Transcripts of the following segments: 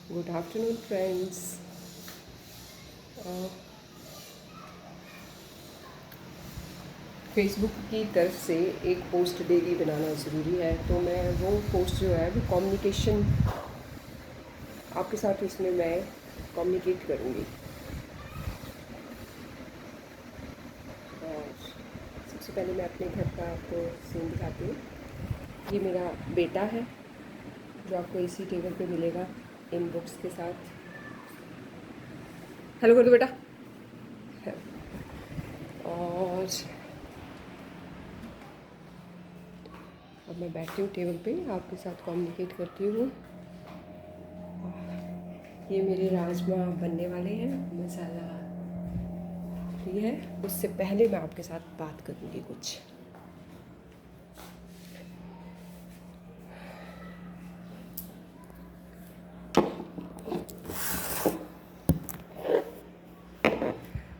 Good afternoon friends. Facebook की तरफ से एक पोस्ट डेली बनाना ज़रूरी है, तो मैं वो पोस्ट जो है वो कम्युनिकेशन आपके साथ उसमें मैं कम्युनिकेट करूँगी। और सबसे पहले मैं अपने घर का आपको सीन दिखाती हूँ। ये मेरा बेटा है जो आपको इसी टेबल पे मिलेगा इन बुक्स के साथ। हेलो कर दो बेटा। और अब मैं बैठती हूँ टेबल पे, आपके साथ कम्युनिकेट करती हूँ। ये मेरे राजमा बनने वाले हैं, मसाला ये है। उससे पहले मैं आपके साथ बात करूँगी कुछ।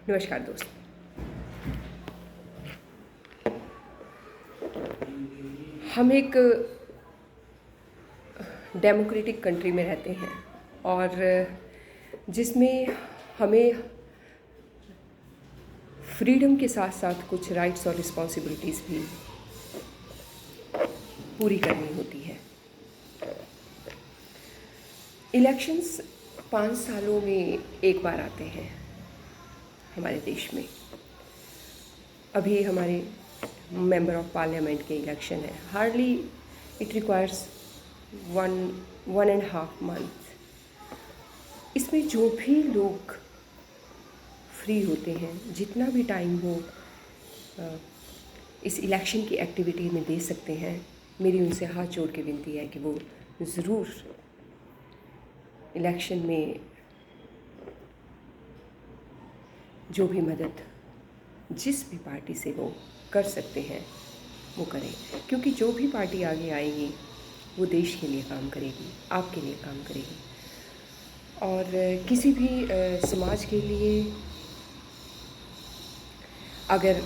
नमस्कार दोस्त। हम एक डेमोक्रेटिक कंट्री में रहते हैं और जिसमें हमें फ्रीडम के साथ साथ कुछ राइट्स और रिस्पॉन्सिबिलिटीज़ भी पूरी करनी होती है। इलेक्शंस 5 सालों में एक बार आते हैं हमारे देश में। अभी हमारे मेंबर ऑफ पार्लियामेंट के इलेक्शन है। Hardly it requires 1.5 month. इसमें जो भी लोग फ्री होते हैं, जितना भी टाइम वो इस इलेक्शन की एक्टिविटी में दे सकते हैं, मेरी उनसे हाथ जोड़ के विनती है कि वो ज़रूर इलेक्शन में जो भी मदद जिस भी पार्टी से वो कर सकते हैं वो करें, क्योंकि जो भी पार्टी आगे आएगी वो देश के लिए काम करेगी, आपके लिए काम करेगी। और किसी भी समाज के लिए, अगर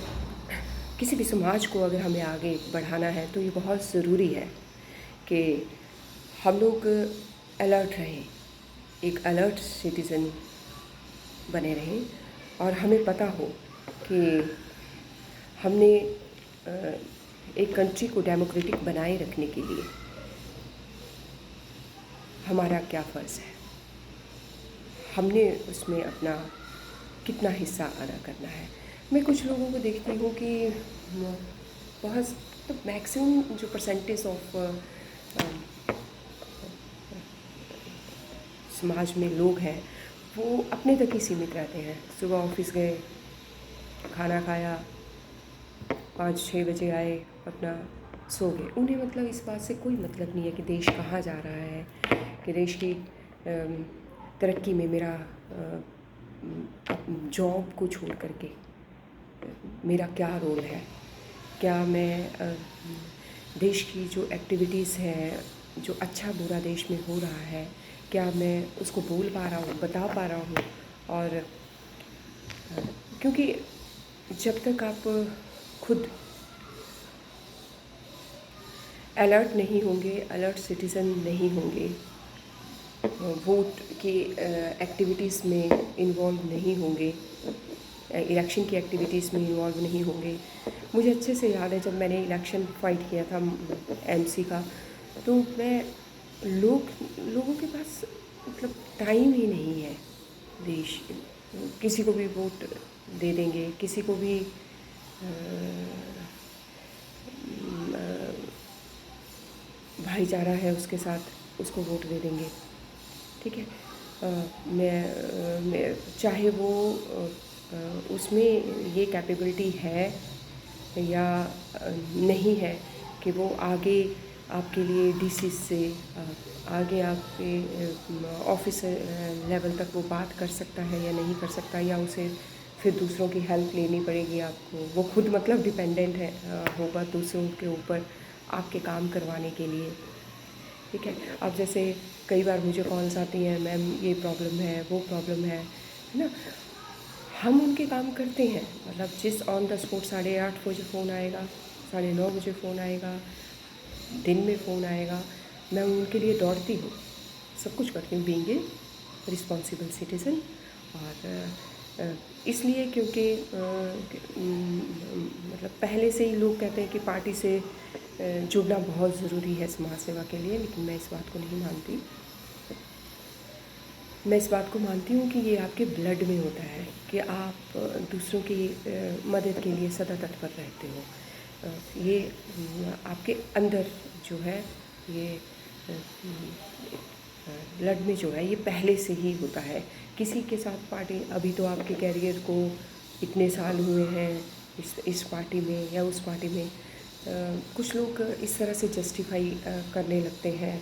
किसी भी समाज को अगर हमें आगे बढ़ाना है तो ये बहुत ज़रूरी है कि हम लोग अलर्ट रहें, एक अलर्ट सिटीज़न बने रहें और हमें पता हो कि हमने एक कंट्री को डेमोक्रेटिक बनाए रखने के लिए हमारा क्या फ़र्ज़ है, हमने उसमें अपना कितना हिस्सा अदा करना है। मैं कुछ लोगों को देखती हूँ कि बहुत तो मैक्सिमम जो परसेंटेज ऑफ समाज में लोग हैं वो अपने तक ही सीमित रहते हैं। सुबह ऑफिस गए, खाना खाया, 5-6 बजे आए, अपना सो गए। उन्हें मतलब इस बात से कोई मतलब नहीं है कि देश कहाँ जा रहा है, कि देश की तरक्की में मेरा जॉब को छोड़ करके मेरा क्या रोल है, क्या मैं देश की जो एक्टिविटीज़ हैं, जो अच्छा बुरा देश में हो रहा है, क्या मैं उसको बोल पा रहा हूँ, बता पा रहा हूँ। और क्योंकि जब तक आप खुद अलर्ट नहीं होंगे, अलर्ट सिटीज़न नहीं होंगे, वोट की एक्टिविटीज़ में इन्वॉल्व नहीं होंगे, इलेक्शन की एक्टिविटीज़ में इन्वॉल्व नहीं होंगे। मुझे अच्छे से याद है जब मैंने इलेक्शन फाइट किया था एमसी का, तो मैं लोगों के पास मतलब टाइम ही नहीं है। देश किसी को भी वोट दे देंगे, किसी को भी भाईचारा है उसके साथ उसको वोट दे देंगे, ठीक है। मैं चाहे वो उसमें ये कैपेबिलिटी है या नहीं है कि वो आगे आपके लिए डीसी से आगे आपके ऑफिस लेवल तक वो बात कर सकता है या नहीं कर सकता, या उसे फिर दूसरों की हेल्प लेनी पड़ेगी आपको। वो खुद मतलब डिपेंडेंट है होगा दूसरों के ऊपर आपके काम करवाने के लिए, ठीक है। अब जैसे कई बार मुझे कॉल्स आती हैं, मैम ये प्रॉब्लम है, वो प्रॉब्लम है ना। हम उनके काम करते हैं, मतलब जिस ऑन द स्पॉट 8:30 बजे फ़ोन आएगा, 9:30 बजे फ़ोन आएगा, दिन में फ़ोन आएगा, मैं उनके लिए दौड़ती हूँ। सब कुछ करती हूँ बीइंग ए रिस्पॉन्सिबल सिटीज़न। और इसलिए क्योंकि मतलब पहले से ही लोग कहते हैं कि पार्टी से जुड़ना बहुत ज़रूरी है समाज सेवा के लिए, लेकिन मैं इस बात को नहीं मानती। मैं इस बात को मानती हूँ कि ये आपके ब्लड में होता है कि आप दूसरों की मदद के लिए सदा तत्पर रहते हो। ये आपके अंदर जो है, ये ब्लड में जो है, ये पहले से ही होता है। किसी के साथ पार्टी, अभी तो आपके कैरियर को इतने साल हुए हैं इस पार्टी में या उस पार्टी में, कुछ लोग इस तरह से जस्टिफाई करने लगते हैं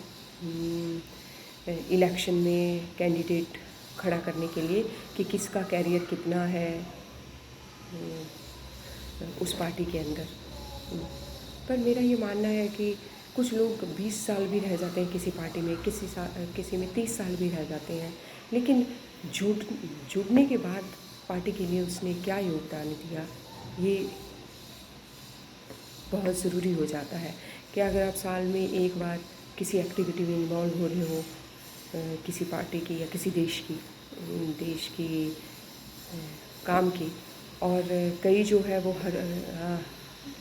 इलेक्शन में कैंडिडेट खड़ा करने के लिए कि किसका कैरियर कितना है उस पार्टी के अंदर। पर मेरा ये मानना है कि कुछ लोग 20 साल भी रह जाते हैं किसी पार्टी में, किसी में 30 साल भी रह जाते हैं, लेकिन जुड़ने के बाद पार्टी के लिए उसने क्या योगदान दिया, ये बहुत ज़रूरी हो जाता है। कि अगर आप साल में एक बार किसी एक्टिविटी में इन्वॉल्व हो रहे हो किसी पार्टी की या किसी देश की काम की, और कई जो है वो हर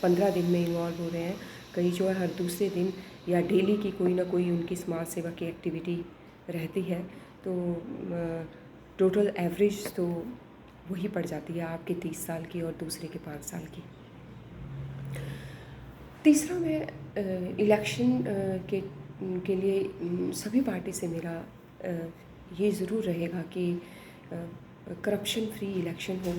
15 दिन में इन्वॉल्व हो रहे हैं, कई जो है हर दूसरे दिन या डेली की कोई ना कोई उनकी समाज सेवा की एक्टिविटी रहती है, तो टोटल एवरेज तो वही पड़ जाती है आपके 30 साल की और दूसरे के 5 साल की। तीसरा, मैं इलेक्शन के लिए सभी पार्टी से मेरा ये ज़रूर रहेगा कि करप्शन फ्री इलेक्शन हो।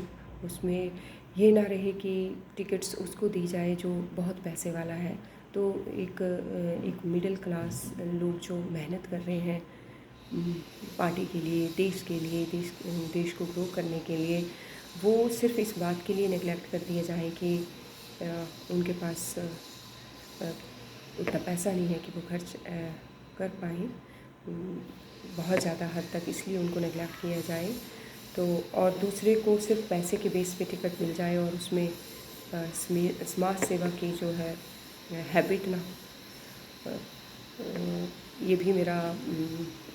उसमें ये ना रहे कि टिकट्स उसको दी जाए जो बहुत पैसे वाला है, तो एक मिडिल क्लास लोग जो मेहनत कर रहे हैं पार्टी के लिए, देश के लिए, देश को ग्रो करने के लिए, वो सिर्फ इस बात के लिए नेगलेक्ट कर दिए जाएँ कि उनके पास उतना पैसा नहीं है कि वो खर्च कर पाएँ बहुत ज़्यादा हद तक, इसलिए उनको नेगलेक्ट किया जाए। तो और दूसरे को सिर्फ पैसे के बेस पे टिकट मिल जाए और उसमें समाज सेवा की जो है हैबिट ना, ये भी मेरा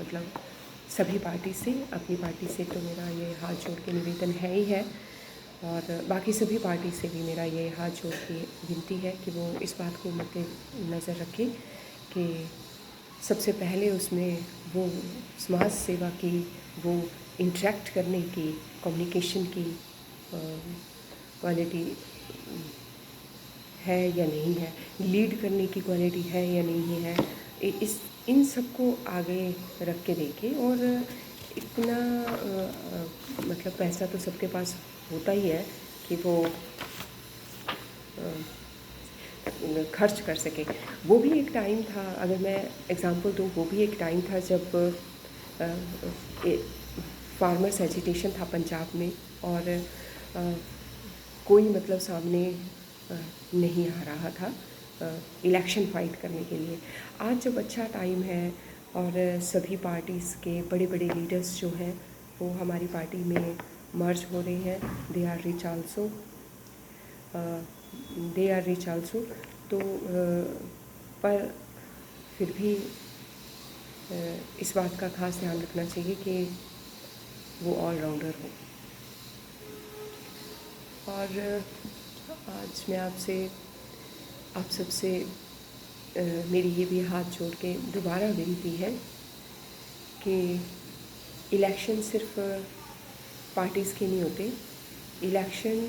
मतलब सभी पार्टी से, अपनी पार्टी से तो मेरा ये हाथ जोड़ के निवेदन है ही है, और बाकी सभी पार्टी से भी मेरा ये हाथ जोड़ के विनती है कि वो इस बात को मद्देनज़र रखें कि सबसे पहले उसमें वो समाज सेवा की, वो इंटरेक्ट करने की, कम्युनिकेशन की क्वालिटी है या नहीं है, लीड करने की क्वालिटी है या नहीं है, इन सबको आगे रख के देखें। और इतना मतलब पैसा तो सबके पास होता ही है कि वो खर्च कर सके। वो भी एक टाइम था, अगर मैं एग्ज़ाम्पल दूँ, वो भी एक टाइम था जब फार्मर्स एजिटेशन था पंजाब में, और कोई मतलब सामने नहीं आ रहा था इलेक्शन फाइट करने के लिए। आज जब अच्छा टाइम है और सभी पार्टीज़ के बड़े बड़े लीडर्स जो हैं वो हमारी पार्टी में मर्ज हो रहे हैं, दे आर रिच आल्सो, तो पर फिर भी इस बात का खास ध्यान रखना चाहिए कि वो ऑलराउंडर हो। और आज मैं आप सबसे मेरी ये भी हाथ जोड़ के दोबारा विनती है कि इलेक्शन सिर्फ पार्टीज़ के नहीं होते, इलेक्शन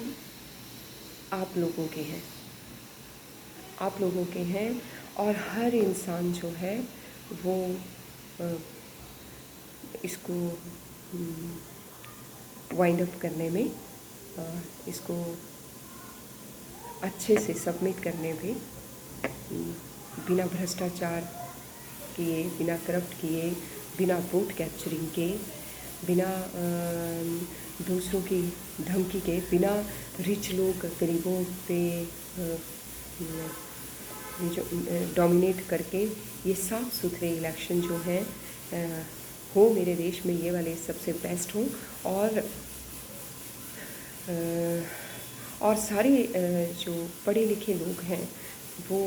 आप लोगों के हैं, आप लोगों के हैं, और हर इंसान जो है वो इसको वाइंड अप करने में, इसको अच्छे से सबमिट करने में, बिना भ्रष्टाचार किए, बिना करप्ट किए, बिना वोट कैप्चरिंग के, बिना दूसरों की धमकी के, बिना रिच लोग गरीबों पे जो डोमिनेट करके, ये साफ़ सुथरे इलेक्शन जो हैं हो मेरे देश में, ये वाले सबसे बेस्ट हों। और सारे जो पढ़े लिखे लोग हैं वो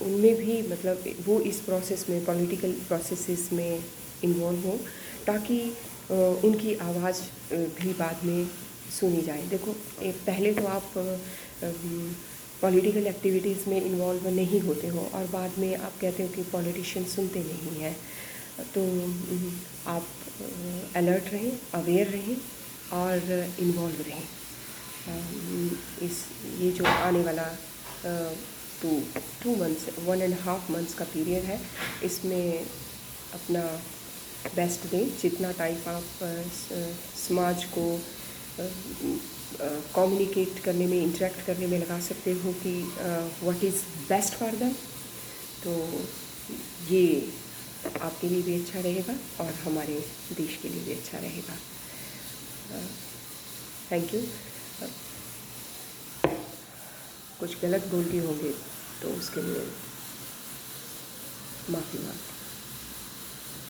उनमें भी मतलब वो इस प्रोसेस में, पॉलिटिकल प्रोसेसेस में इन्वॉल्व हों, ताकि उनकी आवाज़ भी बाद में सुनी जाए। देखो, पहले तो आप पॉलिटिकल एक्टिविटीज़ में इन्वॉल्व नहीं होते हो और बाद में आप कहते हो कि पॉलिटिशियन सुनते नहीं हैं। तो आप अलर्ट रहें, अवेयर रहें और इन्वॉल्व रहें। इस ये जो आने वाला 2 मंथ्स, 1.5 मंथ्स का पीरियड है, इसमें अपना बेस्ट दें। जितना टाइम आप समाज को कम्युनिकेट करने में, इंटरेक्ट करने में लगा सकते हो कि what is best for them, तो ये आपके लिए भी अच्छा रहेगा और हमारे देश के लिए भी अच्छा रहेगा। Thank you. कुछ गलत बोलती होंगे तो उसके लिए माफ़ी मांगती हूँ।